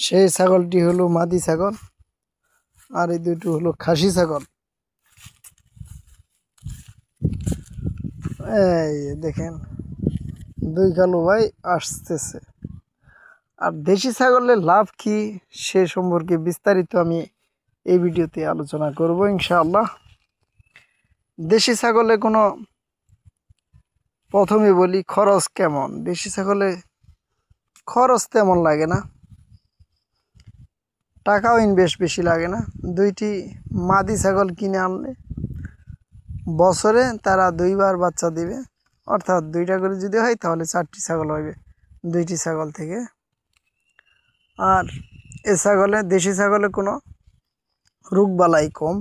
সেই ছাগলটি হলো মাদি ছাগল, আর এই দুটো হলো খাসি ছাগল। এই দেখেন দুই কালো ভাই আসতেছে। আর দেশি ছাগলের লাভ কি সে সম্পর্কে বিস্তারিত আমি এই ভিডিওতে আলোচনা করব ইনশাআল্লাহ। দেশি ছাগলে কোনো, প্রথমে বলি খরচ কেমন। দেশি ছাগলে খরচ তেমন লাগে না, টাকাও ইনভেস্ট বেশি লাগে না। দুইটি মাদি ছাগল কিনে আনলে বছরে তারা দুইবার বাচ্চা দিবে, অর্থাৎ দুইটা করে যদি হয় তাহলে 4টি ছাগল হবে দুইটি ছাগল থেকে। আর এ ছাগলে, দেশি ছাগলে কোনো রোগবালাই কম,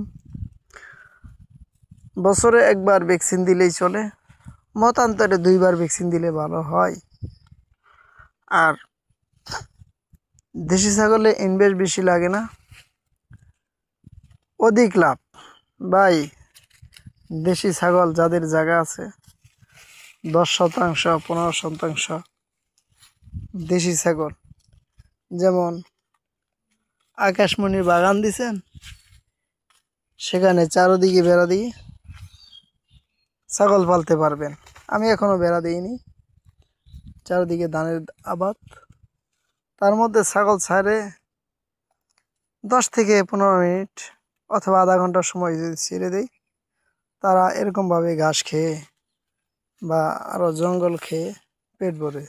বছরে একবার ভ্যাকসিন দিলেই চলে, মতান্তরে 2বার ভ্যাকসিন দিলে ভালো হয়। আর দেশি ছাগলে ইনভেস্ট বেশি লাগে না, অধিক লাভ। ভাই দেশি ছাগল যাদের জায়গা আছে 10% 15% দেশি ছাগল, যেমন আকাশমণির বাগান দিছেন, সেখানে চারদিকে বেড়া দিয়ে ছাগল পালতে পারবেন। আমি এখনো বেড়া দিইনি, চারদিকে ধানের আবাদ, তার মধ্যে ছাগল ছাড়ে 10 থেকে 15 মিনিট অথবা আধা ঘন্টার সময় যদি ছেড়ে দেই, তারা এরকমভাবে ঘাস খেয়ে বা আরও জঙ্গল খেয়ে পেট ভরে,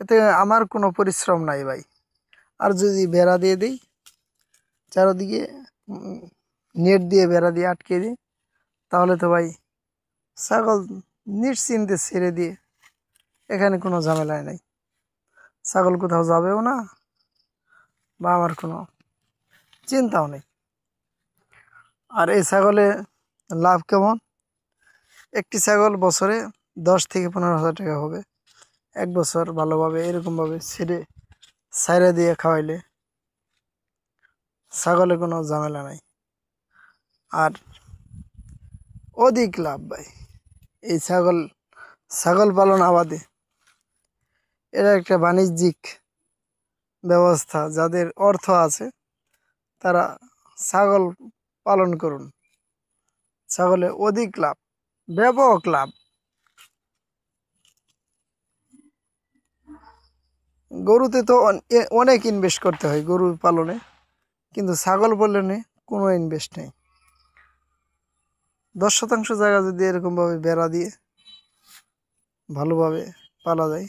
এতে আমার কোনো পরিশ্রম নাই ভাই। আর যদি বেড়া দিয়ে দিই, চারদিকে নেট দিয়ে বেড়া দিয়ে আটকে দিই, তাহলে তো ভাই ছাগল নিশ্চিন্তে ছেড়ে দিয়ে, এখানে কোনো ঝামেলাই নাই, ছাগল কোথাও যাবেও না বা আমার কোনো চিন্তাও নেই। আর এই ছাগলে লাভ কেমন? একটি ছাগল বছরে 10 থেকে 15,000 টাকা হবে। 1 বছর ভালোভাবে এরকমভাবে ছাইড়া দিয়ে খাওয়াইলে ছাগলে কোনো ঝামেলা নাই। আর অধিক লাভ ভাই এই ছাগল পালন আবাদে। এটা একটা বাণিজ্যিক ব্যবস্থা, যাদের অর্থ আছে তারা ছাগল পালন করুন। ছাগলে অধিক লাভ, ব্যাপক লাভ। গরুতে তো অনেক ইনভেস্ট করতে হয় গরু পালনে, কিন্তু ছাগল পালনে কোনো ইনভেস্ট নেই। 10% জায়গা যদি এরকমভাবে বেড়া দিয়ে ভালোভাবে পালা যায়,